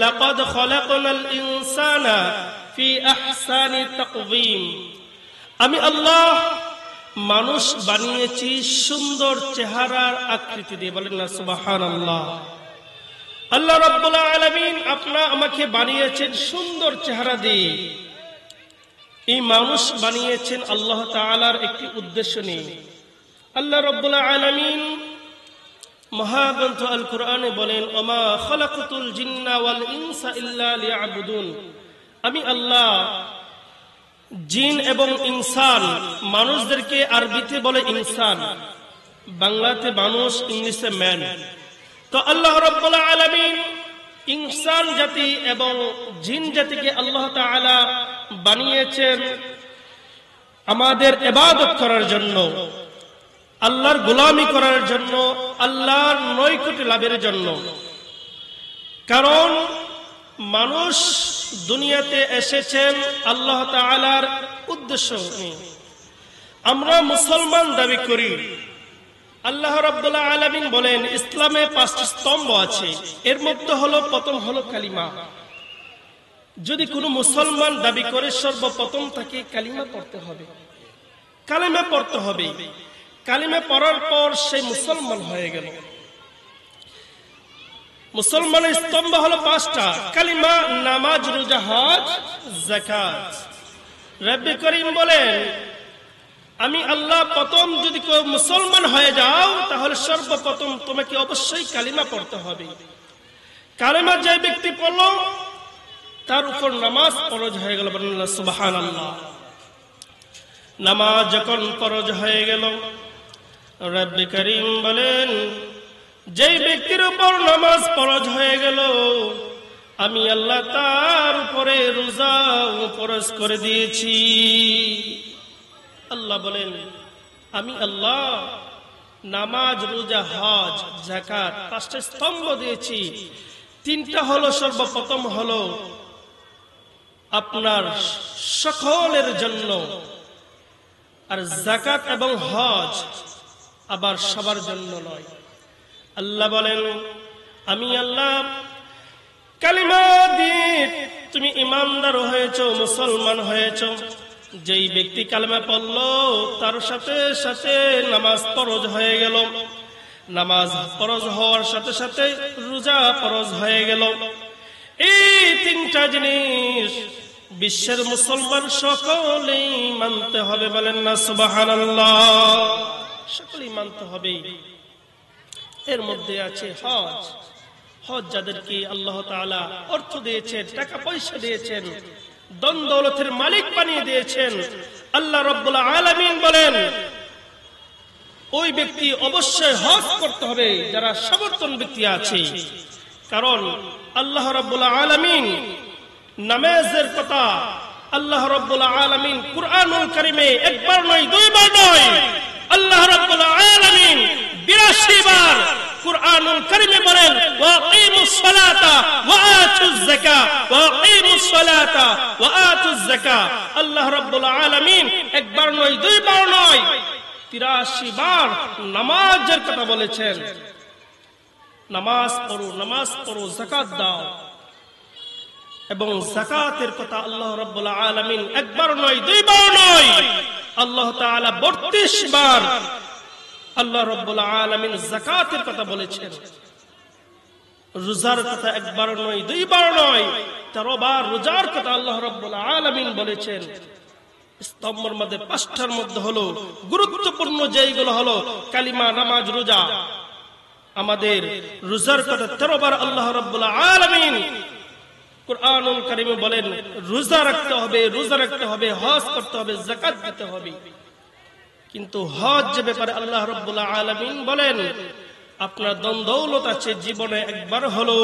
লাকাদ খলাকনাল ইনসানা ফি আহসানি তাকওয়িম, আমি আল্লাহ মানুষ বানিয়েছি সুন্দর চেহারার আকৃতি দিয়ে। বলেন না সুবহানাল্লাহ। আল্লাহ রাব্বুল আলামিন আমাকে বানিয়েছেন সুন্দর চেহারা দিয়ে। এই মানুষ বানিয়েছেন আল্লাহ তাআলার একটি উদ্দেশ্য নিয়ে। আল্লাহ রাব্বুল আলামিন মহাগ্রন্থ আল কোরআনে বলেন, ওমা খালাকতুল জিন্না ওয়াল ইনসা ইল্লা লিয়াবুদুন, আমি আল্লাহ জিন এবং ইনসান, মানুষদেরকে আরবিতে বলে ইনসান, বাংলাতে মানুষ, ইংলিশে ম্যান। তো আল্লাহ রাব্বুল আলামিন ইনসান জাতি এবং জিন জাতিকে আল্লাহ তাআলা বানিয়েছেন আমাদের ইবাদত করার জন্য, আল্লাহর গোলামি করার জন্য, আল্লাহর নৈকট্য লাভের জন্য। কারণ মানুষ দুনিয়াতে এসেছেন আল্লাহ তাআলার উদ্দেশ্য নিয়ে। আমরা মুসলমান দাবি করি। আল্লাহ রাব্বুল আলামিন বলেন ইসলামে 5টি স্তম্ভ আছে, এর মধ্যে হলো প্রথম হলো কালিমা। যদি কোনো মুসলমান দাবি করে সর্বপ্রথম তাকে কালিমা পড়তে হবে, কালিমা পড়তে হবে। কালিমা পড়ার পর সে মুসলমান হয়ে গেল। মুসলমানের স্তম্ভ হলো 5টা, কালিমা, নামাজ, রোজা, হজ, যাকাত। রব্বে করিম বলেন আমি আল্লাহ প্রথম যদি কেউ মুসলমান হয়ে যাও তাহলে সর্বপ্রথম তোমাকে অবশ্যই কালিমা পড়তে হবে। কালিমা যে ব্যক্তি পড়ল তার উপর নামাজ ফরজ হয়ে গেল। বলেন সুবহানাল্লাহ। নামাজ যখন ফরজ হয়ে গেল, রব্বে করিম বলেন যেই ব্যক্তির উপর নামাজ ফরজ হয়ে গেল আমি আল্লাহ তার উপরে রোজা ফরজ করে দিয়েছি। আল্লাহ বলেন আমি আল্লাহ নামাজ, রোজা, হজ, যাকাত 5টা স্তম্ভ দিয়েছি। 3টা হলো সর্বপ্রথম হলো আপনার সকলের জন্য, আর যাকাত এবং হজ আবার সবার জন্য নয়। আল্লাহ বলেন আমি আল্লাহ কালিমা দিয়ে তুমি ইমানদার হয়েছো, মুসলমান হয়েছো। যেই ব্যক্তি কালিমা পড়লো তার সাথে সাথে নামাজ ফরজ হয়ে গেল। নামাজ ফরজ হওয়ার সাথে সাথে রোজা ফরজ হয়ে গেল। এই 3টা জিনিস বিশ্বের মুসলমান সকলেই মানতে হবে। বলেন না সুবহানাল্লাহ। সকলেই মানতে হবে। এর মধ্যে আছে হজ। হজ যাদেরকে আল্লাহ তাআলা অর্থ দিয়েছেন, টাকা পয়সা দিয়েছেন, ধন দৌলতের মালিক বানিয়ে দিয়েছেন, আল্লাহ রাব্বুল আলামিন বলেন ওই ব্যক্তি অবশ্যই হজ করতে হবে যারা সমর্থন ব্যক্তি আছে। কারণ আল্লাহ রাব্বুল আলামিন নামাজের কথা আল্লাহ রাব্বুল আলামিন কুরআনুল কারীমে একবার নয়, দুইবার নয়, আল্লাহ রাব্বুল আলামিন 82 বার কুরআনুল কারীমে বলেন ওয়াকিমুস সালাতা ওয়া আতুজ যাকাত, ওয়াকিমুস সালাতা ওয়া আতুজ যাকাত। আল্লাহ রাব্বুল আলামিন একবার নয়, দুইবার নয়, 83 বার নামাজের কথা বলেছেন। নামাজ পড়ো, নামাজ পড়ো, যাকাত দাও। এবং যাকাতের কথা আল্লাহ রাব্বুল আলামিন একবার নয়, দুইবার নয়, আল্লাহ তাআলা 32 বার আল্লাহ রাব্বুল আলামিন যাকাতের কথা বলেছেন। রোজার কথা একবার নয়, দুইবার নয়, 13 বার রোজার কথা আল্লাহ রাব্বুল আলামিন বলেছেন। স্তম্ভের মধ্যে 5টার মধ্যে হলো গুরুত্বপূর্ণ যেগুলো হলো কালিমা, নামাজ, রোজা। আমাদের রোজার কথা 13 বার আল্লাহ রাব্বুল আলামিন কুরআনুল কারীমে বলেন রোজা রাখতে হবে, রোজা রাখতে হবে, হজ করতে হবে, যাকাত দিতে হবে। কিন্তু হজ যে ব্যাপারে আল্লাহ রাব্বুল আলামিন বলেন আপনার ধন দৌলত আছে, জীবনে একবার হলো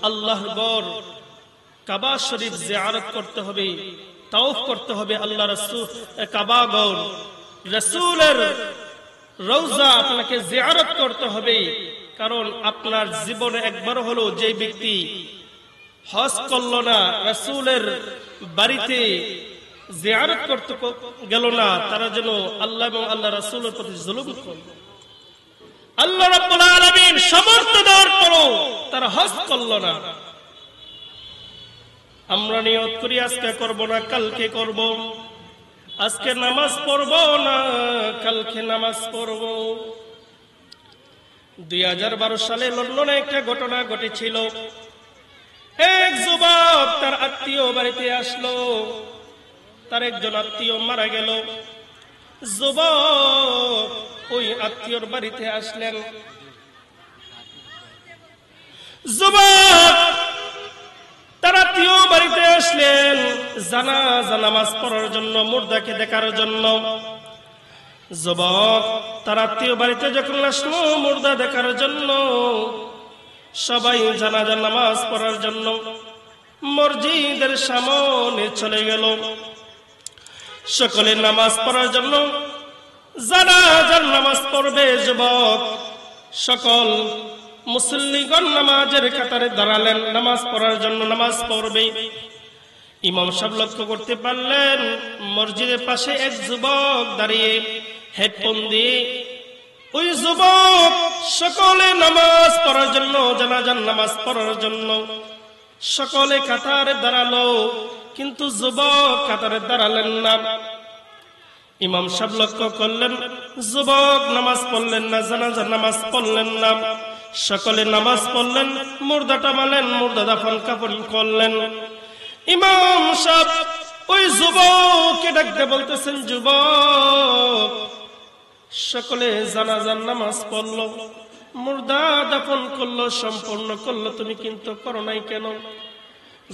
আল্লাহর ঘর কাবা শরীফ জিয়ারত করতে হবে, তাওয়াফ করতে হবে। আল্লাহ রাসূল কাবা ঘর, রাসূলের রওজা আপনাকে জিয়ারত করতে হবে। কারণ আপনার জীবনে একবার হলো যে ব্যক্তি হজ করলো না, রাসূলের বাড়িতে জিয়ারত করতে গেল না, তারা যেন আল্লাহ এবং আল্লাহ রাসূলের প্রতি জুলুম করল। আল্লাহ রাব্বুল আলামিন সামর্থ্য দেওয়ার পরও তারা হজ করল না। আমরা নিয়ত করি আজকে করব না, কালকে করব। আজকে নামাজ পড়ব না, কালকে নামাজ পড়ব। 2012 সালে লন্ডনে একটা ঘটনা ঘটেছিল। এক যুবক তার আত্মীয় বাড়িতে আসলো, তার একজন আত্মীয় মারা গেল। যুবক ওই আত্মীয়র বাড়িতে আসলেন। যুবক তার আত্মীয় বাড়িতে আসলেন জানাজা নামাজ পড়ার জন্য, মুর্দাকে দেখার জন্য। যুবক তার আত্মীয় বাড়িতে যখন আসলো মুর্দা দেখার জন্য, সবাই জানাজা নামাজ পড়ার জন্য মসজিদের সামনে চলে গেল। সকলে নামাজ পড়ার জন্য জানাজার নামাজ পড়বে। যুবক সকল মুসল্লিগণ নামাজের কাতারে দাঁড়ালেন, নামাজ পড়ার জন্য নামাজ পড়বে। ইমাম সাহেব লক্ষ্য করতে পারলেন মসজিদের পাশে এক যুবক দাঁড়িয়ে হেডফোন দিয়ে। ওই যুবক সকলে নামাজ পড়ার জন্য, জানাজার নামাজ পড়ার জন্য সকলে কাতারে দাঁড়ালো, কিন্তু যুবক কাতারে দাঁড়ালেন না। ইমাম সাহেব লক্ষ্য করলেন যুবক নামাজ পড়লেন না, জানাজার নামাজ পড়লেন না। সকলে নামাজ পড়লেন, মুর্দা টামালেন, মুর্দা দাফন কাফন করলেন। ইমাম সাহেব ওই যুবককে ডাকতে বলতেছেন, যুবক সকলে জানাজার নামাজ পড়লো, মুর্দা দাফন করলো, সম্পূর্ণ করলো, তুমি কিন্তু করো নাই কেন?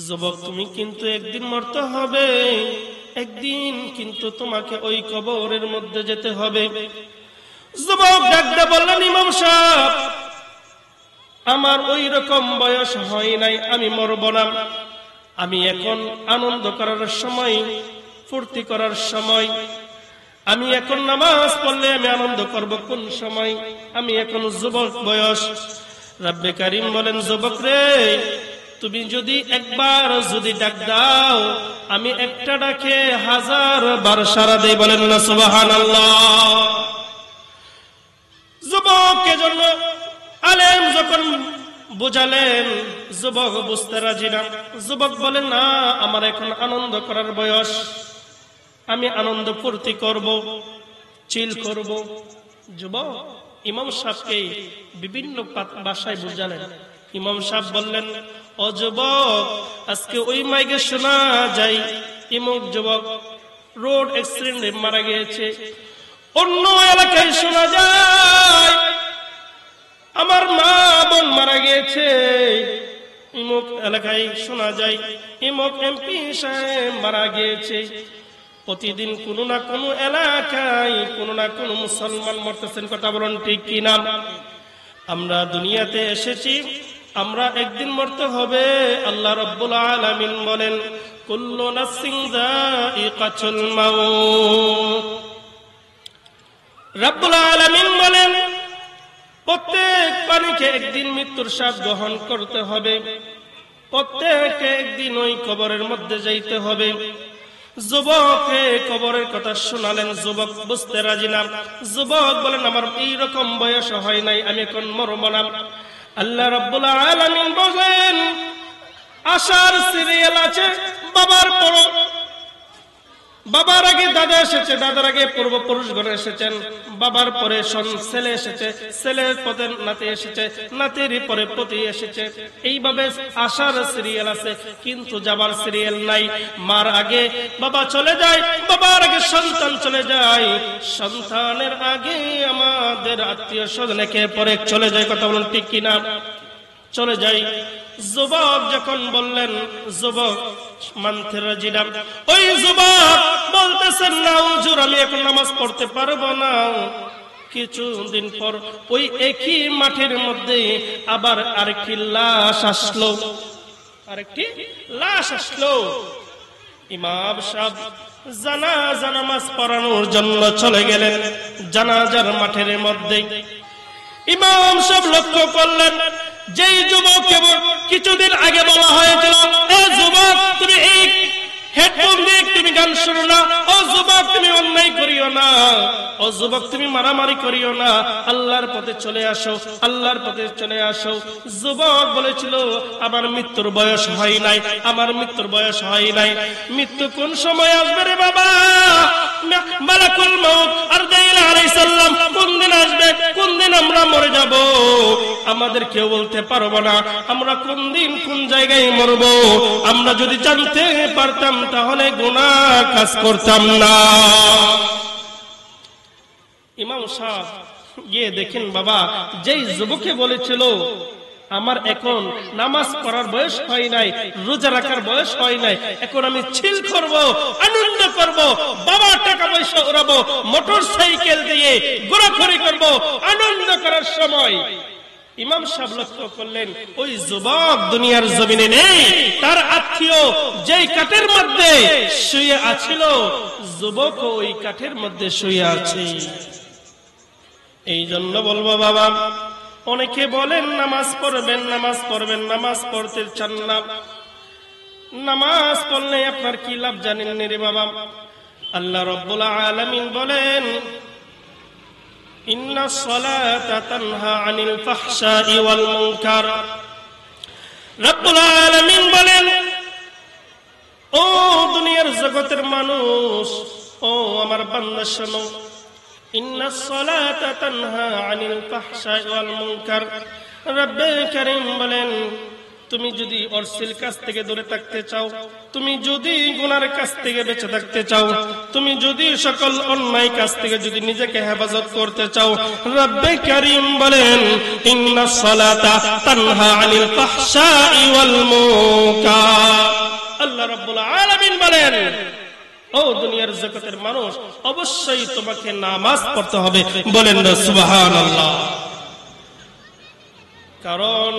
যুবক তুমি কিন্তু একদিন মরতে হবে, একদিন কিন্তু তোমাকে ওই কবরের মধ্যে যেতে হবে। যুবক ডাকতে বললেন, ইমাম সাহেব আমার ওই রকম বয়স হয় নাই, আমি মরব না। আমি এখন আনন্দ করার সময়, ফুর্তি করার সময়। আমি এখন নামাজ পড়লে আমি আনন্দ করব কোন সময়? আমি এখন যুবক বয়স। রব্বে কারীম বলেন, যুবক রে তুমি যদি একবার যদি ডাক দাও, আমি একটা ডাকে 1000 বার সাড়া দেই। বলেন না সুবহানাল্লাহ। যুবকের জন্য আলেম যখন বুঝালেন, যুবক বুঝতে রাজি না। যুবক বলেন, না আমার এখন আনন্দ করার বয়স, আমি আনন্দ ফুর্তি করব, চিল করব। যুবক ইমাম সাহেবকে বিভিন্ন ভাষায় বুঝালেন। ইমাম সাহেব বললেন, ও যুবক আজকে ওই মাইকে শোনা যায় ইমুক যুবক রোড অ্যাক্সিডেন্টে মারা গিয়েছে। অন্য এলাকায় শোনা যায় আমার মা বোন মারা গিয়েছে। ইমুক এলাকায় শোনা যায় ইমুক এমপি সাহেব মারা গিয়েছে। প্রতিদিন কোনো না কোনো এলাকায় কোনো না কোনো মুসলমান মরতেছেন। কথা বলুন ঠিক কিনা? আমরা দুনিয়াতে এসেছি, আমরা একদিন মরতে হবে। আল্লাহ রাব্বুল আলামিন বলেন, কুল্লু নাফসিন যায়িকাতুল মাউত। রাব্বুল আলামিন বলেন, প্রত্যেক প্রাণীকে একদিন মৃত্যুর স্বাদ গ্রহণ করতে হবে, প্রত্যেককে একদিন ওই কবরের মধ্যে যাইতে হবে। যুবককে কবরের কথা শোনালেন, যুবক বুঝতে রাজি না। যুবক বলেন, আমার এইরকম বয়স হয় নাই, আমি এখন মরব না। আল্লাহ রাব্বুল আলামিন বলেন, আশার সিরিয়াল আছে, বাবার আগে দাদা এসেছে, দাদার আগে পূর্বপুরুষগণ এসেছেন, বাবার পরে ছেলে এসেছে, ছেলের পরে নাতি এসেছে, নাতির পরে পতি এসেছে। এইভাবে আশার সিরিয়াল আছে, কিন্তু যাবার সিরিয়াল নাই। মার আগে বাবা চলে যায়, বাবার আগে সন্তান চলে যায়, সন্তানের আগে আমাদের আত্মীয় স্বজন একে পরে চলে যায়। কথা বলুন ঠিক কিনা? চলে যায়। যুবক যখন বললেন, যুবক মানতে রাজি না। ওই যুবক বলতেছেন, না হুজুর আমি এখন নামাজ পড়তে পারবো না। কিছুদিন পর ওই একই মাঠের মধ্যে আবার আরেকটি লাশ আসলো, আরেকটি লাশ আসলো। ইমাম সাহেব জানাজা নামাজ পড়ানোর জন্য চলে গেলেন জানাজার মাঠের মধ্যে। ইমাম সাহেব লক্ষ্য করলেন, যেই যুবককে কিছুদিন আগে বলা হয়েছিল, ও যুবক তুমি এই হেডফোন দিয়ে তুমি গান শুনো না, ও যুবক তুমি অন্যায় করিও করিও না, ও যুবক তুমি মারামারি করিও না, আল্লাহর পথে চলে আসো, আল্লাহর পথে চলে আসো। যুবক বলেছিল আমার মৃত্যুর বয়স হয় নাই, আমার মৃত্যুর বয়স হয় নাই। মৃত্যু কোন সময় আসবে রে বাবা? মালাকুল মউত আরজাইল আলাইহিস সালাম কোন দিন আসবে, কোন দিন আমরা মরে যাব আমাদের কেউ বলতে পারবো না। আমরা কোন দিন কোন জায়গায় মরব আমরা যদি জানতে পারতাম তাহলে গুনাহ কাজ করতাম না। ইমাম সাহেব গিয়ে দেখেন বাবা, যেই যুবকে বলেছিল আমার এখন নামাজ পড়ার বয়স হয় নাই, রোজা রাখার বয়স হয় নাই, এখন আমি ছিল করব, আনন্দ করব, বাবার টাকা পয়সা উড়াবো, মোটর সাইকেল দিয়ে ঘোরাঘুরি করব, আনন্দ করার সময় ইমাম সাহেব লক্ষ্য করলেন ওই যুবক দুনিয়ার জমিনে নেই। তার আত্মীয় যেই কাঠের মধ্যে শুয়ে আছিল, যুবক ওই কাঠের মধ্যে শুয়ে আছে। এই জন্য বলবো বাবা, অনেকে বলেন নামাজ পড়বেন, নামাজ পড়বেন, নামাজ পড়তে চান না। নামাজ পড়লে আপনার কি লাভ জানেন রে বাবা? আল্লাহ রাব্বুল আলামিন বলেন ইন্নাস সালাতা তানহা আনিল ফাহশাই ওয়াল মুনকার। রাব্বুল আলামিন বলেন ও দুনিয়ার জগতের মানুষ, ও আমার বান্দা শোনো, ইন্নাস সালাতা তানহা আনিল ফাহশাই ওয়াল মুনকার। রব্বে কারীম বলেন তুমি যদি অশ্লীল কাজ থেকে দূরে থাকতে চাও, তুমি যদি গুনার কাজ থেকে বেঁচে থাকতে চাও, তুমি যদি সকল অন্যায় কাজ থেকে যদি নিজেকে হেফাজত করতে চাও, রব্বে কারীম বলেন ইন্নাস সালাতা তানহা আনিল ফাহশাই ওয়াল মুনকার। আল্লাহ রাব্বুল আলামিন বলেন ও দুনিয়ার জগতের মানুষ, অবশ্যই তোমাকে নামাজ পড়তে হবে। বলেন না সুবহানাল্লাহ। কারণ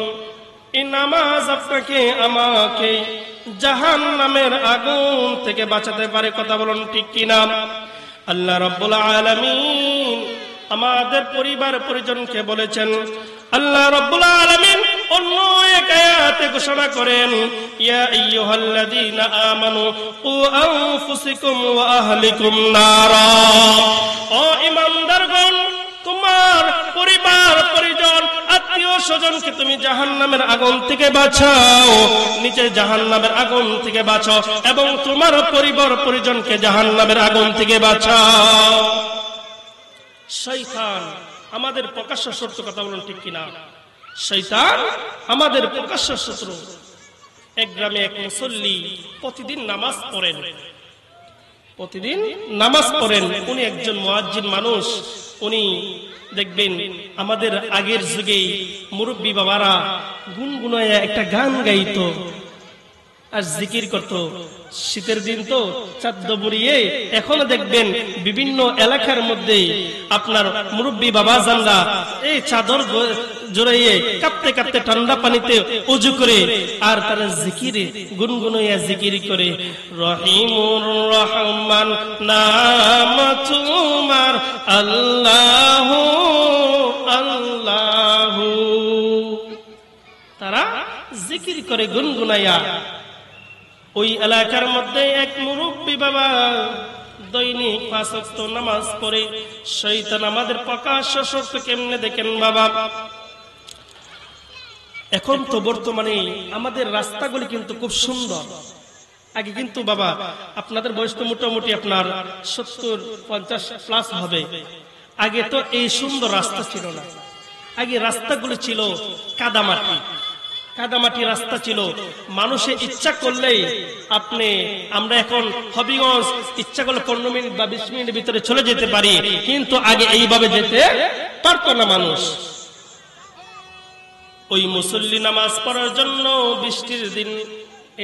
এই নামাজ আপনাকে আমাকে জাহান্নামের আগুন থেকে বাঁচাতে পারে। কথা বলুন ঠিক কিনা? আল্লাহ রাব্বুল আলামিন আমাদের পরিবার পরিজনকে বলেছেন, আল্লাহ রাব্বুল আলামিন অন্য এক আয়াতে ঘোষণা করেন ইয়া আইয়ুহাল্লাযীনা আমানু কু আনফুসাকুম ওয়া আহলিকুম নারা। ও ঈমানদারগণ, তোমার পরিবার পরিজন আত্মীয় স্বজনকে তুমি জাহান্নামের আগুন থেকে বাঁচাও, নিচে জাহান্নামের আগুন থেকে বাঁচাও এবং তোমার পরিবার পরিজনকে জাহান্নামের আগুন থেকে বাঁচাও। শয়তান আমাদের প্রকাশ্য শত্রু। কথা বলুন ঠিক কিনা? শয়তান আমাদের প্রকাশ্য শত্রু। এক গ্রামে এক মুসল্লি প্রতিদিন নামাজ পড়েন, প্রতিদিন নামাজ পড়েন। উনি একজন মুয়াজ্জিন মানুষ। উনি দেখবেন আমাদের আগের যুগে মুরব্বী বাবারা গুনগুনায়া একটা গান গাইতো আর জিকির করতো। শীতের দিন তো চাঁদ বুড়িয়ে এখনো দেখবেন বিভিন্ন এলাকার মধ্যে আপনার মুরব্বী বাবা জানরা এই চাদর জড়াইয়ে কাঁপতে কাঁপতে ঠান্ডা পানিতে উজু করে আর তারা জিকিরে গুনগুনাইয়া জিকির করে, রহিমুর রহমান নাম তোমার আল্লাহু আল্লাহু। তারা জিকির করে গুনগুনাইয়া। ওই এলাকার মধ্যে এক মুরব্বী বাবা দৈনিক 5 ওয়াক্ত নামাজ পড়ে। শয়তান আমাদের প্রকাশ্য শত্রু কেমনে দেখেন বাবা। এখন তো বর্তমানে আমাদের রাস্তাগুলি কিন্তু খুব সুন্দর। আগে কিন্তু বাবা আপনাদের বয়স তো মোটামুটি আপনার 70-50 প্লাস হবে। আগে তো এই সুন্দর রাস্তা ছিল না। আগে রাস্তাগুলি ছিল কাদামাটি, কাদামাটি রাস্তা ছিল। মানুষের ইচ্ছা করলেই আমরা এখন হবিগঞ্জ ইচ্ছা করলে 15 মিনিট বা 20 মিনিটের ভিতরে চলে যেতে পারি, কিন্তু আগে এইভাবে যেতে পারতো না মানুষ। ওই মুসল্লি নামাজ পড়ার জন্য বৃষ্টির দিন,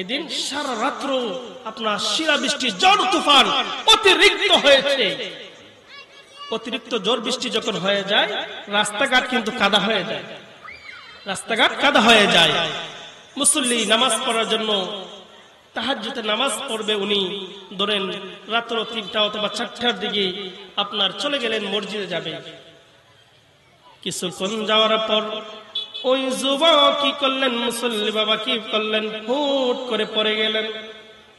এদিন সারা রাত্র আপনার শিলা বৃষ্টি, ঝড় তুফান অতিরিক্ত হয়েছে। অতিরিক্ত ঝড় বৃষ্টি যখন হয়ে যায় রাস্তাঘাট কিন্তু কাদা হয়ে যায়, রাস্তাঘাট কাদা হয়ে যায়। মুসল্লি নামাজ পড়ার জন্য তাহাজ্জুদে নামাজ পড়বে, উনি ধরেন রাত্র 3টা অথবা 4টার দিকে আপনার চলে গেলেন, মসজিদে যাবে। কিছুক্ষণ যাওয়ার পর ওই যুবক কি করলেন, মুসল্লি বাবা কি করলেন, হুট করে পড়ে গেলেন।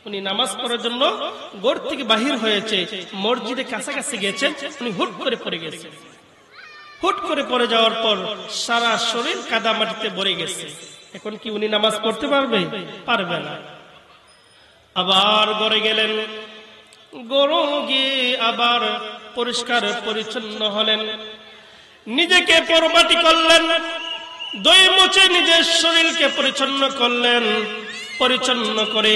উনি নামাজ পড়ার জন্য ঘর থেকে বাহির হয়েছে, মসজিদে কাছাকাছি গেছেন, উনি হুট করে পড়ে গেছেন। হুট করে পড়ে যাওয়ার পর সারা শরীর কাদা মাটিতে ভরে গেছে। এখন কি উনি নামাজ পড়তে পারবে? পারবে না। আবার ঘরে গেলেন, ঘরে গিয়ে আবার পরিষ্কার পরিচ্ছন্ন হলেন, নিজেকে পরিপাটি করলেন, দই মুছে নিজের শরীরকে পরিচ্ছন্ন করলেন। পরিচ্ছন্ন করে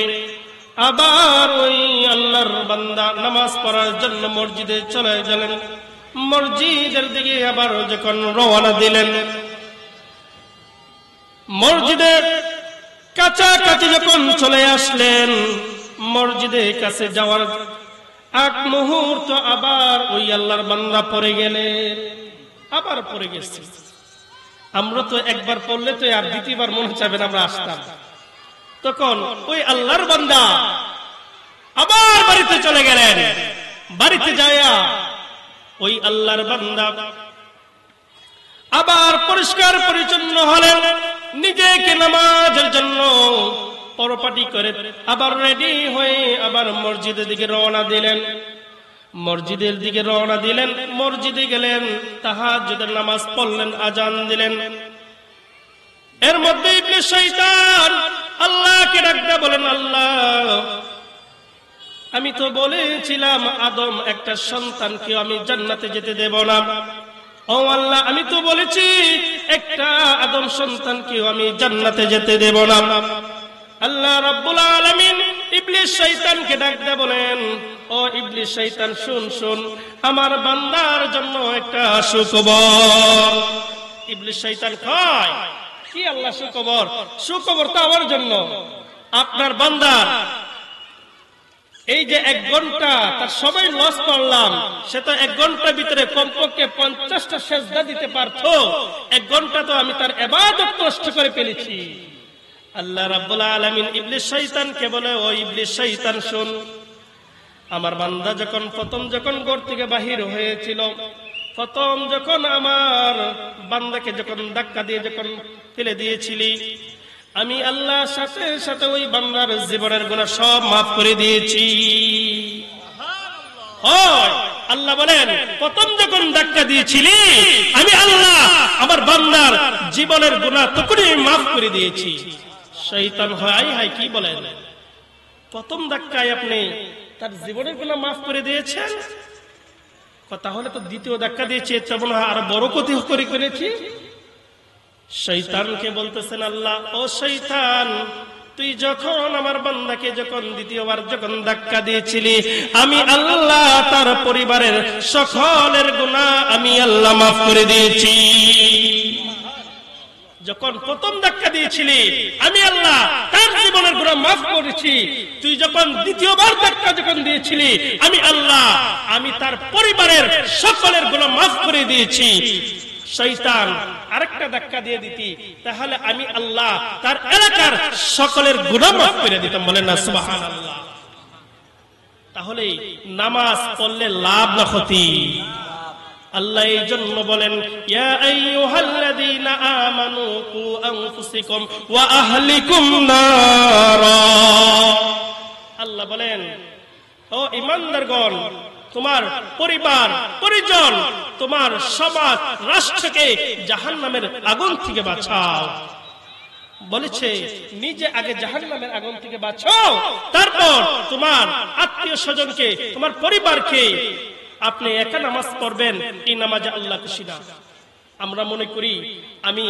আবার ওই আল্লাহর বান্দা নামাজ পড়ার জন্য মসজিদে চলে গেলেন। মসজিদের দিকে আবার যখন রওনা দিলেন, মসজিদের কাছাকাছি যখন চলে আসলেন, মসজিদের কাছে যাওয়ার এক মুহূর্ত আবার ওই আল্লাহর বান্দা পড়ে গেলেন। আবার পড়ে গেছে। আমরা তো একবার পড়লে তো আর দ্বিতীয়বার মনে চাইবেন আমরা আসতাম। তখন ওই আল্লাহর বান্দা আবার বাড়িতে চলে গেলেন। বাড়িতে যায়া ওই আল্লাহর বান্দা আবার পরিষ্কার পরিচ্ছন্ন হলেন, নিজেকে নামাজের জন্য পরিপাটি করে আবার রেডি হয়ে আবার মসজিদের দিকে রওনা দিলেন। মসজিদের দিকে রওনা দিলেন, মসজিদে গেলেন, তাহাজ্জুদের নামাজ পড়লেন, আজান দিলেন। এর মধ্যে ইবলিস শয়তান আল্লাহকে ডাকতে বলেন, আল্লাহ, আমি তো বলেছিলাম আদম একটা সন্তানকে আমি জান্নাতে যেতে দেব না। ও আল্লাহ, আমি তো বলেছি একটা আদম সন্তানকে আমি জান্নাতে যেতে দেব না। আল্লাহ রাব্বুল আলামিন ইবলিস শয়তানকে ডাকতে বলেন, ও ইবলিস শয়তান, শুন শুন, আমার বান্দার জন্য একটা সুখবর। ইবলিস শয়তান কয়, কি আল্লাহ সুখবর? সুখবর তো আমার জন্য। আপনার বান্দার এই যে 1 ঘন্টা তার সবাই লস করলাম, সে তো 1 ঘন্টার ভিতরে কমপক্ষে 50টা সেজদা দিতে পারতো। 1 ঘন্টা তো আমি তার ইবাদত নষ্ট করে ফেলেছি। আল্লাহ রাব্বুল আলামিন ইবলিস শয়তানকে বলে, ও ইবলিস শয়তান, শুন, আমার বান্দা প্রথম যখন ঘর থেকে বাহির হয়েছিল, প্রথম যখন আমার বান্দাকে ধাক্কা দিয়ে ফেলে দিয়েছিলি, আমি আল্লাহ সাথে সাথে ওই বান্দার জীবনের গুনাহ সব মাফ করে দিয়েছি। আল্লাহ বলেন, প্রথম যখন ধাক্কা দিয়েছিলি আমি আল্লাহ আমার বান্দার জীবনের গুনাহ তখনই মাফ করে দিয়েছি। শয়তান হায় হায়, কি বলেন? প্রথম ধাক্কায় আপনি তার জীবনের গুনাহ মাফ করে দিয়েছেন, তাহলে তো দ্বিতীয় ধাক্কা দিয়েছি, এটা মনে হয় আরো বড় ক্ষতি করেছি। শয়তানকে বলতেছেন আল্লাহ, ও শয়তান, তুই যখন আমার বান্দাকে দ্বিতীয়বার ধাক্কা দিয়েছিলি, আমি আল্লাহ তার পরিবারের সকলের গুনাহ আমি আল্লাহ মাফ করে দিয়েছি। যখন প্রথম ধাক্কা দিয়েছিলি আমি আল্লাহ তার জীবনের গুনাহ মাফ করেছি, তুই যখন দ্বিতীয়বার ধাক্কা দিয়েছিলি আমি আল্লাহ আমি তার পরিবারের সকলের গুনাহ মাফ করে দিয়েছি। শয়তান আরেকটা ধাক্কা দিয়ে দিতি, তাহলে আমি আল্লাহ তার এলাকার সকলের গুনাহ মাফ করে দিতাম। বলেন না সুবহানাল্লাহ। তাহলে নামাজ পড়লে লাভ না ক্ষতি? আল্লাহ এই জন্য বলেন, ইয়া আইয়ুহাল্লাযীনা আমানু কু আনফুসাকুম ওয়া আহলিকুম নারা। আল্লাহ বলেন, ও ঈমানদারগণ, তোমার পরিবার পরিজন, তোমার সমাজ রাষ্ট্রকে জাহান্নামের আগুন থেকে বাঁচাও। বলেছে নিজে আগে জাহান্নামের আগুন থেকে বাঁচাও, তারপর তোমার আত্মীয় স্বজনকে, তোমার পরিবারকে। আপনি একা নামাজ পড়বেন, এই নামাজে আল্লাহ খুশি না। আমরা মনে করি আমি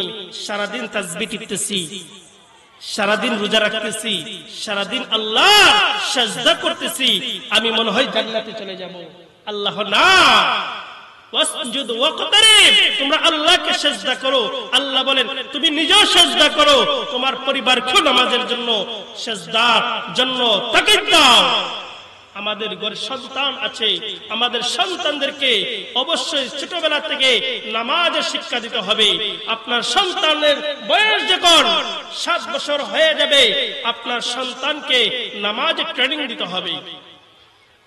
সারাদিন তাসবিহ টিপতেছি, সারাদিন রোজা রাখতেছি, সারাদিন আল্লাহ সাজদা করতেছি, আমি মনে হয় জান্নাতে চলে যাব। আল্লাহ না, ওয়াসজুদ ওয়াকতারিব, তোমরা আল্লাহকে সিজদা করো। আল্লাহ বলেন তুমি নিজেও সিজদা করো, তোমার পরিবারকেও নামাজের জন্য সিজদার জন্য তাকিদ দাও। আমাদের ঘরে সন্তান আছে, আমাদের সন্তানদেরকে অবশ্যই ছোটবেলা থেকে নামাজের শিক্ষা দিতে হবে। আপনার সন্তানের বয়স যখন 7 বছর হয়ে যাবে, আপনার সন্তানকে নামাজের ট্রেনিং দিতে হবে।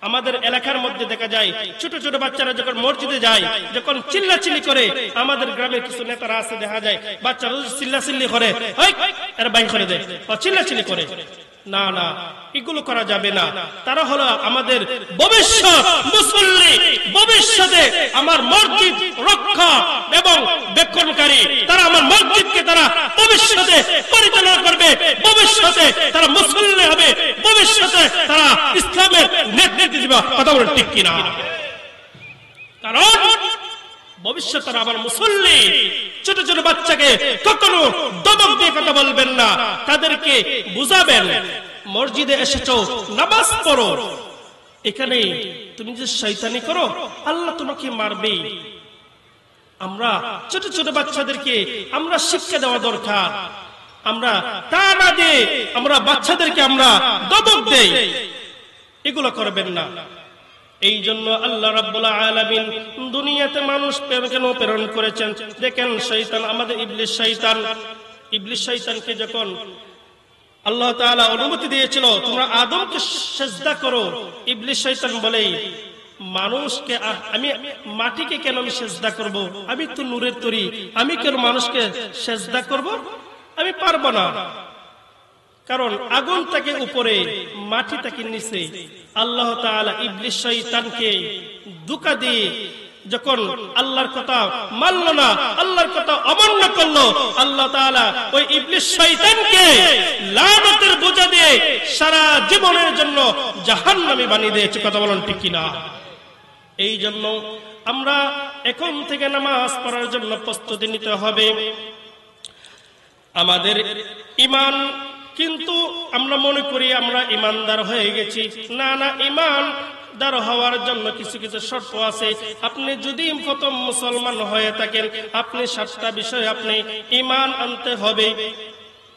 আমাদের এলাকার মধ্যে দেখা যায় ছোট ছোট বাচ্চারা যখন মসজিদে যায়, যখন চিল্লাচিল্লি করে, আমাদের গ্রামের কিছু নেতারা আছে দেখা যায় বাচ্চারা চিল্লাচিল্লি করে, এরা বাইর করে দেয়, চিল্লাচিল্লি করে। না না, এগুলো করা যাবে না। তারা হলো আমাদের ভবিষ্যৎ মুসল্লি, ভবিষ্যতে আমার মসজিদ রক্ষা এবং বেক্ষণকারী। তারা আমার মসজিদকে তারা ভবিষ্যতে পরিচালনা করবে, ভবিষ্যতে তারা মুসল্লি হবে, ভবিষ্যতে তারা ইসলামের নেতৃত্ব দিবে। কথা বলেন ঠিক কিনা? কারণ ভবিষ্যৎ তারা আমার মুসল্লি। ছোট ছোট বাচ্চাকে কখনো দমক দিয়ে কথা বলবেন না, তাদেরকে বুঝাবেন মসজিদে এসেছো, নামাজ পড়ো। এখানে তুমি যে শয়তানি করো, আল্লাহ তোমাকে মারবে। আমরা ছোট ছোট বাচ্চাদেরকে আমরা শিক্ষা দেওয়া দরকার। আমরা তা না দিয়ে আমরা বাচ্চাদেরকে আমরা দমক দেই, এগুলো করবেন না। এই জন্য আল্লাহ রাব্বুল আলামিন দুনিয়াতে মানুষ কেন প্রেরণ করেছেন? দেখেন, শয়তান আমাদের ইবলিস শয়তানকে যখন আল্লাহ তাআলা অনুমতি দিয়েছিল তোমরা আদমকে সিজদা করো, ইবলিস শয়তান বলে মানুষকে আমি মাটিকে কেন আমি সিজদা করব? আমি তো নূরের তৈরি, আমি কেন মানুষকে সিজদা করব? আমি পারবো না। কারণ আগুন তাকে উপরে, মাটি তাকে নিচে। আল্লাহ তাআলা ইবলিস শয়তানকে ধোঁকা দিয়ে যখন আল্লাহর কথা মানল না, আল্লাহর কথা অমান্য করলো, আল্লাহ তাআলা ওই ইবলিস শয়তানকে লানতের বোঝা দিয়ে সারা জীবনের জন্য জাহান্নামী বানিয়ে দিয়েছে। কথা বলেন ঠিক কিনা? এই জন্য আমরা এখন থেকে নামাজ পড়ার জন্য প্রস্তুতি নিতে হবে। আমাদের ঈমান, কিন্তু আমরা মনে করি আমরা ঈমানদার হয়ে গেছি। না না, ঈমানদার হওয়ার জন্য কিছু কিছু শর্ত আছে। আপনি যদি প্রথম মুসলমান হয়ে থাকেন, আপনি 7টা বিষয় আপনি ঈমান আনতে হবে।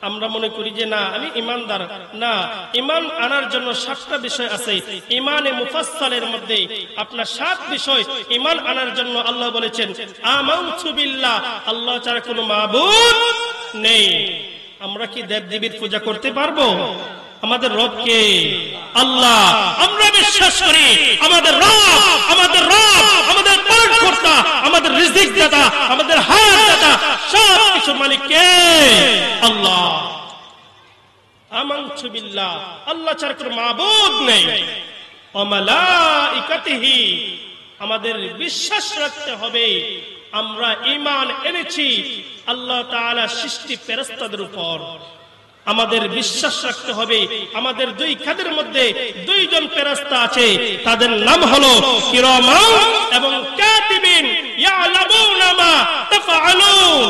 আমরা মনে করি যে না আমি ঈমানদার, না, ঈমান আনার জন্য 7টা বিষয় আছে। ঈমানে মুফাসসালের মধ্যে আপনার 7 বিষয় ঈমান আনার জন্য আল্লাহ বলেছেন আমানতু বিল্লাহ, আল্লাহ ছাড়া কোনো মাবুদ নেই। আমরা কি দেব দেবীর পূজা করতে পারবো? আমাদের রবকে আল্লাহ আমরা বিশ্বাস করি। আমাদের রব আমাদের পালনকর্তা, আমাদের রিজিক দাতা, আমাদের হায়াত দাতা, সব কিছুর মালিক কে? আল্লাহ। আমানতু বিল্লাহ, আল্লাহ ছাড়া কোনো মাবুদ নেই। ওয়া মালাইকাতিহি, আমাদের বিশ্বাস রাখতে হবে আমরা ঈমান এনেছি আল্লাহ তাআলা সৃষ্টি ফেরেশতাদের উপর। আমাদের বিশ্বাস রাখতে হবে আমাদের 2 কাঁধের মধ্যে 2 জন ফেরেশতা আছে, তাদের নাম হলো কিরামান এবং কাতিবিন ইয়ালামুনা মা তাফআলুন।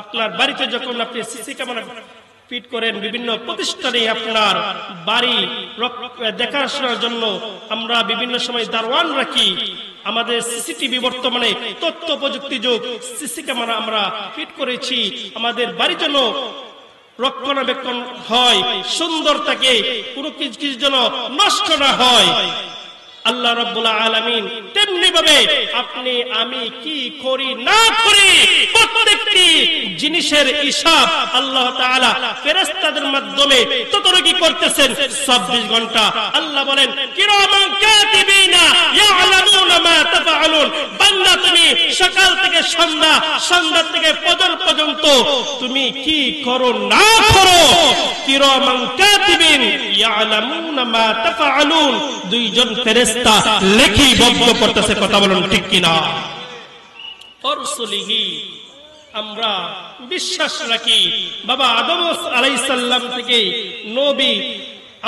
আপনার বাড়িতে যখন আপনি সিসি ক্যামেরা ফিট করেন, বিভিন্ন প্রতিষ্ঠানে আপনার বাড়ি দেখাশোনার জন্য আমরা বিভিন্ন সময় দারওয়ান রাখি। আমাদের সিসিটিভি বর্তমানে তথ্য প্রযুক্তি যুগ, সিসি ক্যামেরা আমরা ফিট করেছি আমাদের বাড়ির জন্য রক্ষণাবেক্ষণ হয়, সুন্দর থাকে, কোনো কিছু যেন নষ্ট না হয়। আল্লাহ রাব্বুল আলামিন তেমনি ভাবে আপনি আমি কি করি না করি প্রত্যেকটি জিনিসের হিসাব আল্লাহ তাআলা ফেরেশতাদের মাধ্যমে তদারকি করতেছেন 24 ঘন্টা। আল্লাহ বলেন কিরামান কাতিবিনা ইয়ালামুনা মা তাফআলুন। বান্দা তুমি সকাল থেকে সন্ধ্যা থেকে ফজর পর্যন্ত তুমি কি করো না করো, কিরামান কাতিবিন ইয়ালামুনা মা তাফআলুন, 2 জন ফেরেশতা লিপিবদ্ধ করতেছে। কথা বলুন ঠিক কিনা? রাসূলিহি, আমরা বিশ্বাস রাখি বাবা আদম আলাইহিস সালাম থেকে নবী,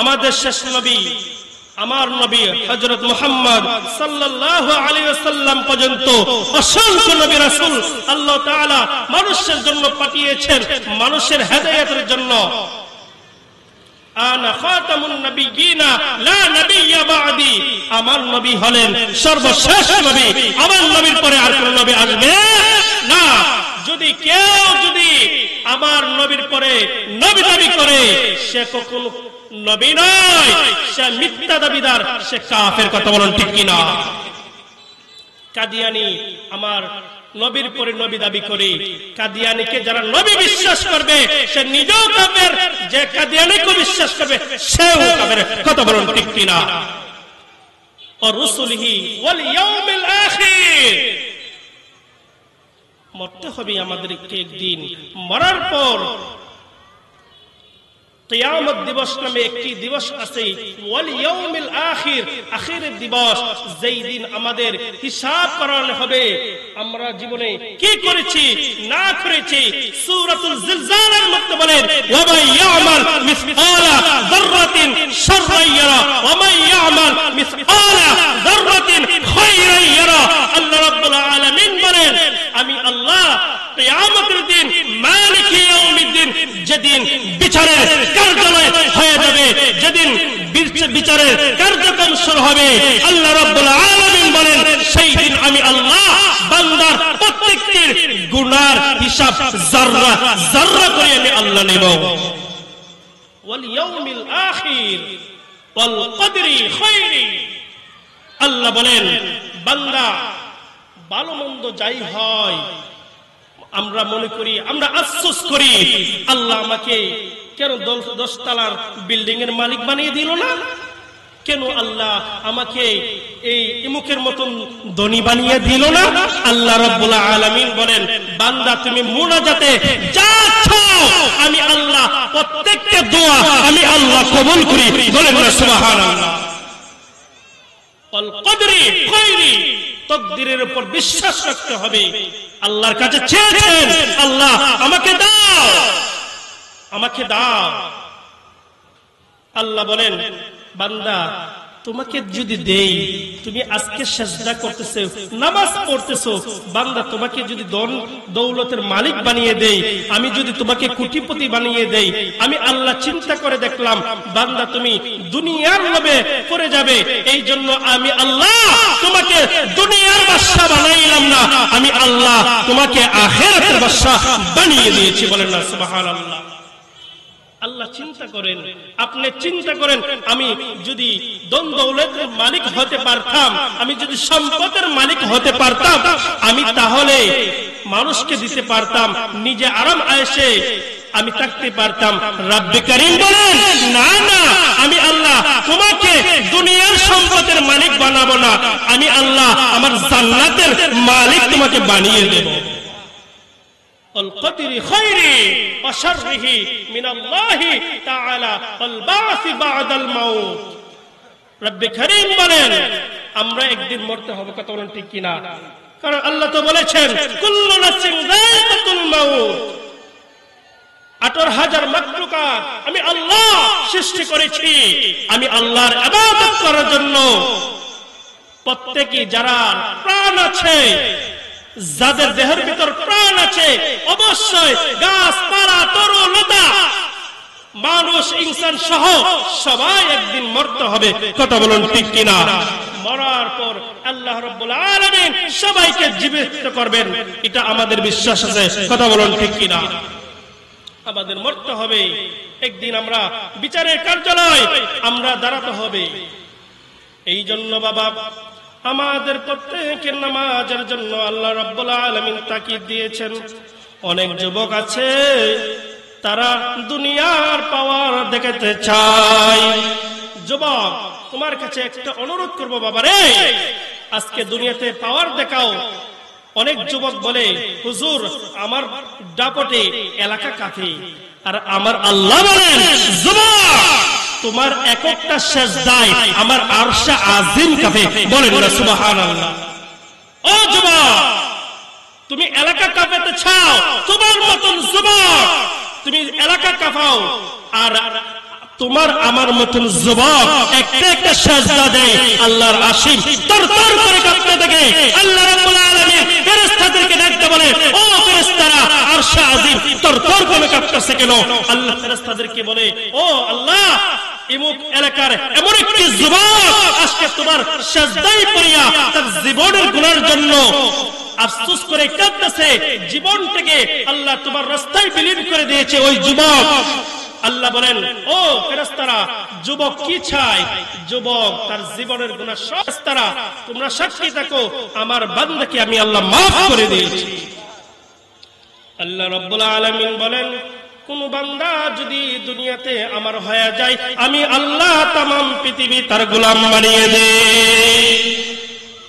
আমাদের শেষ নবী, আমার নবী হযরত মুহাম্মদ সাল্লাল্লাহু আলাইহি ওয়াসাল্লাম পর্যন্ত অসংখ্য নবী রাসূল আল্লাহ তাআলা মানুষের জন্য পাঠিয়েছেন, মানুষের হেদায়েতের জন্য। আনা খাতামুন নাবিয়িনা লা নাবিয়্যা বা'দি, আমার নবী হলেন সর্বশেষ নবী, আমার নবীর পরে আর কোন নবী আসবে না। যদি কেউ আমার নবীর পরে নবী দাবি করে সে কখনো নবী নয়, সে মিথ্যা দাবিদার, সে কাফের। কথা বলেন ঠিক কিনা? কাদিয়ানি আমার নবীর পরে নবী দাবি করে, কাদিয়ানিকে যারা নবী বিশ্বাস করবে সে নিজেও কাফের, যে কাদিয়ানিকে বিশ্বাস করবে সেও কাফের। কথা বলুন ঠিক কিনা? আর রাসূলিহি ওয়াল ইয়াউমিল আখির, মরতে হবে আমাদেরকে একদিন। মরার পর কিয়ামত দিবস নামে একটি দিবস আছে, ওয়াল ইয়াউমিল আখির, আখিরের দিবস, যেই দিন আমাদের হিসাব করানো হবে আমরা জীবনে কি করেছি না করেছি। সূরাতুল জিলজালের মধ্যে বলেন, ওয়া মান ইয়ামাল মিসকালা যাররাতিন শাররান ইয়ারা ওয়া মান ইয়ামাল মিসকালা যাররাতিন খায়রান ইয়ারা। আল্লাহ রাব্বুল আলামিন বলেন, আমি আল্লাহ কিয়ামতের দিন, মালিক ইয়াউমিদ্দিন, যেদিন বিচারের কার্যালয় হয়ে যাবে, যেদিন বিচারের কার্যক্রম শুরু হবে, আল্লাহ রাব্বুল আলামিন বলেন, সেই দিন আমি আল্লাহ বান্দার প্রত্যেকটির গুনার হিসাব যাররা যাররা করে আমি আল্লাহ নেব। ওয়াল ইয়াউমিল আখির ওয়াল কদরি খায়রি। আল্লাহ বলেন, বান্দা ভালো মন্দ যাই হয়, আমরা মনে করি, আমরা আফসোস করি, আল্লাহ আমাকে কেন 10 তলার বিল্ডিং এর মালিক বানিয়ে দিল না? কেন আল্লাহ আমাকে এই ইমুকের মতন ধনী বানিয়ে দিল না? আল্লাহ রাব্বুল আলামিন বলেন, বান্দা তুমি মুনাজাতে যাচ্ছ, আমি আল্লাহ প্রত্যেকটা দোয়া আমি আল্লাহ কবুল করি। বলেন না সুবহানাল্লাহ। আল কদরি খায়রি, তকদিরের উপর বিশ্বাস রাখতে হবে। আল্লাহর কাছে চেয়েছেন, আল্লাহ আমাকে দাও, আমাকে দাও। আল্লাহ বলেন, বান্দা তোমাকে যদি দেই, তুমি আজকে সিজদা করতেছো, নামাজ পড়তেছো, বান্দা তোমাকে যদি দৌলতের মালিক বানিয়ে দেই, আমি যদি তোমাকে কোটিপতি বানিয়ে দেই, আমি আল্লাহ চিন্তা করে দেখলাম বান্দা তুমি দুনিয়ার লোভে পড়ে যাবে, এই জন্য আমি আল্লাহ তোমাকে দুনিয়ার বাদশা বানাইলাম না, আমি আল্লাহ তোমাকে আখিরাতের বাদশা বানিয়ে দিয়েছি। বলেন না সুবহানাল্লাহ। আল্লাহ চিন্তা করেন, আপনি চিন্তা করেন, আমি যদি দৌলতের মালিক হতে পারতাম, আমি যদি সম্পদের মালিক হতে পারতাম, আমি তাহলে মানুষকে দিতে পারতাম, নিজে আরাম আয়েশে আমি থাকতে পারতাম। রব্বে কারীম বলেন, না না, আমি আল্লাহ তোমাকে দুনিয়ার সম্পদের মালিক বানাবো না, আমি আল্লাহ আমার জান্নাতের মালিক তোমাকে বানিয়ে দেব। القدر خير وشره من الله تعالى والبعث بعد الموت। রব করিম বলেন, আমরা একদিন মরতে হবে, কথা বলেন ঠিক কিনা? কারণ আল্লাহ তো বলেছেন, কুল্লু নাফসিন যায়িকাতুল মাউত। 18,000 মাখলুকাত আমি আল্লাহ সৃষ্টি করেছি, আমি আল্লাহর ইবাদত করার জন্য। প্রত্যেকই যারা প্রাণ আছে, যাদের দেহের ভিতর প্রাণ আছে, অবশ্যই গাছপালা তরু লতা মানুষ ইনসান সহ সবাই একদিন মরতে হবে, কথা বলুন ঠিক কিনা? মরার পর আল্লাহ রাব্বুল আলামিন সবাইকে জীবিত করবেন, এটা আমাদের বিশ্বাস আছে, কথা বলুন ঠিক কিনা? আমাদের মরতে হবে, একদিন আমরা বিচারের কার্যালয় আমরা দাঁড়াতে হবে। এই জন্য বাবা, আমাদের প্রত্যেকের নামাজের জন্য আল্লাহ রাব্বুল আলামিন তাকিদ দিয়েছেন। অনেক যুবক আছে, তারা দুনিয়ার পাওয়ার দেখাতে চায়। যুবক, তোমার কাছে একটা অনুরোধ করব বাবা রে, আজকে দুনিয়াতে পাওয়ার দেখাও। অনেক যুবক বলে, হুজুর আমার দাপটে এলাকা কাফি, আর আমার আল্লাহ বলেন, যুবক তোমার একটা সিজদায় আমার আরশে আজিম কাঁপে। বলেন না সুবহানাল্লাহ। ও যুবক, তুমি এলাকা কাঁপাতে চাও, তোমার মতন যুবক তুমি এলাকা কাঁপাও, আর তোমার আমার মতন যুবক একটা একটা সিজদা দেয়, আল্লাহর আসিম তরতর করে কাঁপতে থাকে। আল্লাহ রাব্বুল আলামিন ফেরেশতাদেরকে ডাকতে বলে, ও ফেরেশতারা, আরশে আজিম তরতর করে কাঁপতেছে কেন? আল্লাহ ফেরেশতাদেরকে বলে, ও আল্লাহ, ইমুক এলাকার এমন একটি যুবক আজকে তোমার সিজদায় পড়িয়া তার জীবনের গুনার জন্য আফসোস করে কাঁদতেছে, জীবনটাকে আল্লাহ তোমার রাস্তায় বিলীন করে দিয়েছে ওই যুবক। আল্লাহ বলেন, ও ফেরেশতারা, যুবক কি চায়? যুবক তার জীবনের গুনাহ। ফেরেশতারা, তোমরা সাক্ষী থাকো, আমার বান্দাকে আমি আল্লাহ মাফ করে দিয়েছি। আল্লাহ রাব্বুল আলামিন বলেন, কোন বান্দা যদি দুনিয়াতে আমার হয়ে যায়, আমি আল্লাহ তামাম পৃথিবী তার গোলাম বানিয়ে দেই।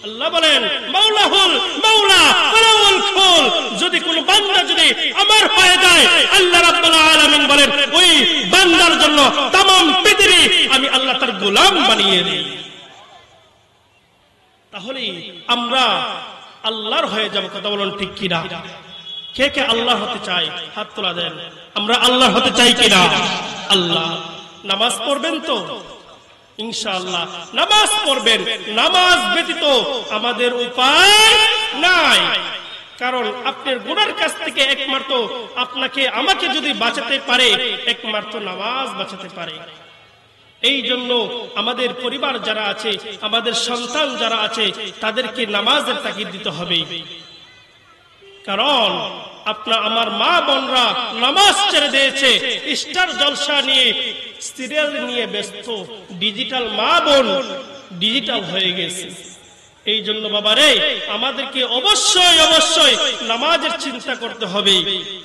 আল্লাহ আল্লাহ বলেন মাওলাহুল মাওলা ওয়ালাহুল খুল, যদি কোন বান্দা যদি আমার হয়ে যায়, আল্লাহ রাব্বুল আলামিন বলেন ওই বান্দার জন্য तमाम পৃথিবী আমি আল্লাহ তার গোলাম বানিয়ে দেই। তাহলে আমরা আল্লাহর হয়ে যাব, কথা বলুন ঠিক কিনা? কে কে আল্লাহ হতে চায় হাত তোলা দেন। আমরা আল্লাহ হতে চাই কিনা? আল্লাহ। নামাজ পড়বেন তো ইনশাআল্লাহ? নামাজ পড়বেন, নামাজ ব্যতীত আমাদের উপায় নাই। কারণ আপনার গুনার কাছ থেকে একমাত্র আপনাকে আমাকে যদি বাঁচাতে পারে, একমাত্র নামাজ বাঁচাতে পারে। এই জন্য আমাদের পরিবার যারা আছে, আমাদের সন্তান যারা আছে, তাদেরকে নামাজের তাকিদ দিতে হবে। কারণ আপনার আমার মা বোনরা নামাজ ছেড়ে দিয়েছে, স্টার জলসা নিয়ে, সিরিয়াল নিয়ে ব্যস্ত। ডিজিটাল মা বোন ডিজিটাল হয়ে গেছে। এই জন্য বাবারে আমাদেরকে অবশ্যই অবশ্যই নামাজের চিন্তা করতে হবে।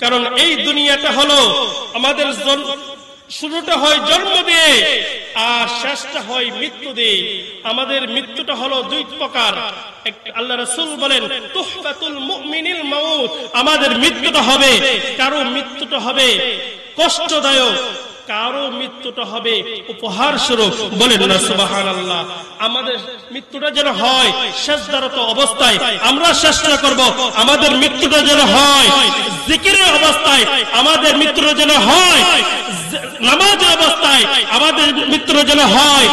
কারণ এই দুনিয়াটা হলো আমাদের শুরুটা হয় জন্ম দিয়ে আর শেষটা হয় মৃত্যু দিয়ে। আমাদের মৃত্যুটা হলো দুই প্রকার। আল্লাহ রাসূল বলেন তুহফাতুল মুমিনিল মাউত, আমাদের মৃত্যুটা হবে, কারো মৃত্যুটা হবে কষ্টদায়ক, কারো মৃত্যুটা হবে উপহার স্বরূপ। বলেন না সুবহানাল্লাহ। আমাদের মৃত্যুটা যেন হয় সেজদারত অবস্থায়, আমরা চেষ্টা করব আমাদের মৃত্যুটা যেন হয় জিকিরের অবস্থায়, আমাদের মৃত্যুটা যেন হয় নামাজের অবস্থায়, আমাদের মৃত্যুটা যেন হয়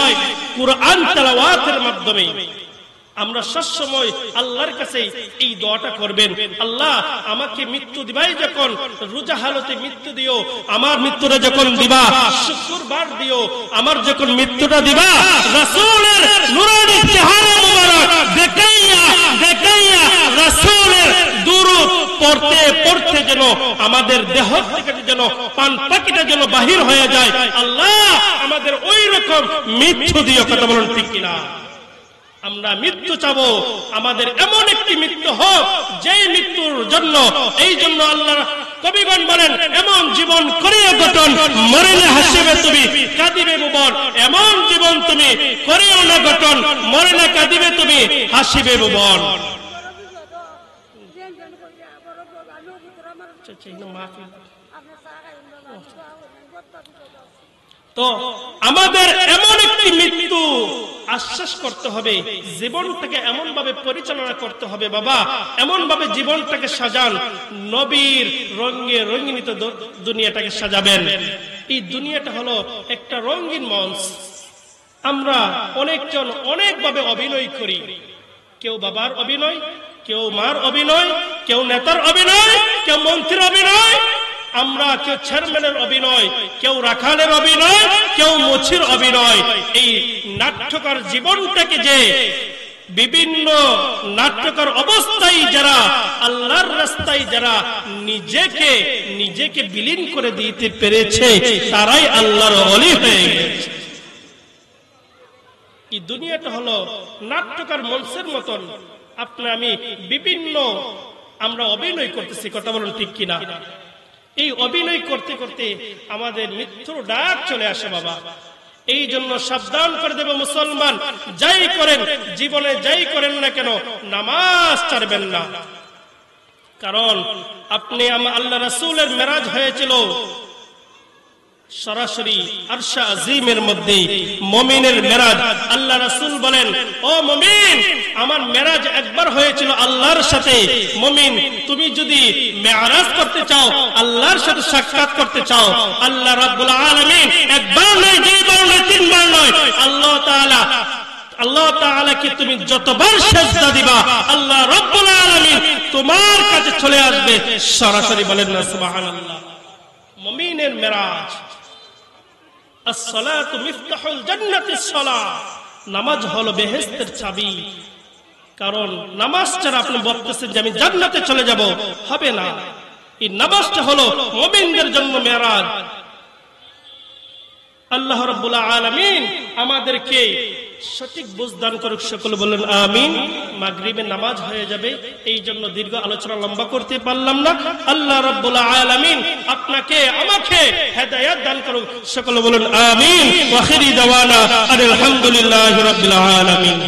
কুরআন তেলাওয়াতের মাধ্যমে। আমরা সবসময় আল্লাহর কাছে এই দোয়াটা করবেন, আল্লাহ আমাকে মৃত্যু দিবাই যখন রোজা হালতে মৃত্যু দিও, আমার মৃত্যুটা যখন দিবা শুক্রবার দিও, আমার যখন মৃত্যুটা দিবা রাসূলের নূরানি চেহারা মুবারক দেখাইয়া দেখাইয়া রাসূলের দুরূদ পড়তে পড়তে যেন আমাদের দেহ থেকে যেন পান পাখিটা যেন বাহির হয়ে যায়। আল্লাহ আমাদের ওই রকম মৃত্যু দিও। কথা বলুন ঠিক কিনা? আমরা মৃত্যু চাবো, আমাদের এমন একটি মৃত্যু হোক যে মৃত্যুর জন্য, এই জন্য আল্লাহ কবিগণ বলেন এমন জীবন করিও গঠন, মরিলে হাসিবে তুমি কাঁদিবে ভুবন। এমন জীবন তুমি করিও না গঠন, মরিলে কাঁদিবে তুমি হাসিবে ভুবন। তো আমাদের এমন একটি মৃত্যু আশ্বাস করতে হবে, জীবনটাকে এমন ভাবে পরিচালনা করতে হবে বাবা, এমন ভাবে জীবনটাকে সাজান, নবীর রঙে রঙিনিত দুনিয়াটাকে সাজাবেন। এই দুনিয়াটা হলো একটা রঙিন মঞ্চ। আমরা অনেকজন অনেক ভাবে অভিনয় করি, কেউ বাবার অভিনয়, কেউ মার অভিনয়, কেউ নেতার অভিনয়, কেউ মন্ত্রীর অভিনয়, আমরা কেউ চেয়ারম্যানের অভিনয়, কেউ রাখালের অভিনয়, কেউ মুছির অভিনয়। এই নাট্যকার জীবনটাকে যে বিভিন্ন নাট্যকার অবস্থায় যারা আল্লাহর রাস্তায় যারা নিজেকে নিজেকে বিলীন করে দিতে পেরেছে, তারাই আল্লাহর ওলি হয়ে গেছে। এই দুনিয়াটা হলো নাট্যকার মঞ্চের মতন। আপনি আমি বিভিন্ন আমরা অভিনয় করতেছি, কথা বলুন ঠিক কিনা? এই অভিনয় করতে করতে আমাদের মৃত্যুর ডাক চলে আসে বাবা। এই জন্য সাবধান করে দেব মুসলমান, যাই করেন জীবনে যাই করেন না কেন নামাজ ছাড়বেন না। কারণ আপনি আল্লাহ রাসূলের মেরাজ হয়েছিল সরাসরি আরশে আজিমের মধ্যে, মুমিনের মেরাজ। আল্লাহ রাসূল বলেন ও মুমিন, আমার মেরাজ একবার হয়েছিল আল্লাহর সাথে। মুমিন তুমি যদি মেরাজ করতে চাও, আল্লাহর সাথে সাক্ষাৎ করতে চাও, আল্লাহ রাব্বুল আলামিন একবার নয়, দুইবার নয়, তিনবার নয়, আল্লাহ তাআলাকে তুমি যতবার সিজদা দিবা, আল্লাহ রাব্বুল আলামিন তোমার কাছে চলে আসবে সরাসরি। বলেন না সুবহানাল্লাহ। মুমিনের মেরাজ। as-salatu miftahul jannati as-salah, নামাজ হলো বেহেশতের চাবি। কারণ নামাজ ছাড়া আপনি বলতেছেন যে আমি জান্নাতে চলে যাব, হবে না। এই নামাজটা হলো মুমিনদের জন্য মেরাজ। আল্লাহ রাব্বুল আলামিন আমাদেরকে সঠিক বুঝ দান করুক, সকলে বলেন আমিন। মাগরিবের নামাজ হয়ে যাবে, এই জন্য দীর্ঘ আলোচনা লম্বা করতে পারলাম না। আল্লাহ রাব্বুল আলামিন আপনাকে আমাকে হেদায়েত দান করুক, সকলে বলেন আমিন। ওয়া আখিরি দাওয়ানা আলহামদুলিল্লাহি রাব্বিল আলামিন।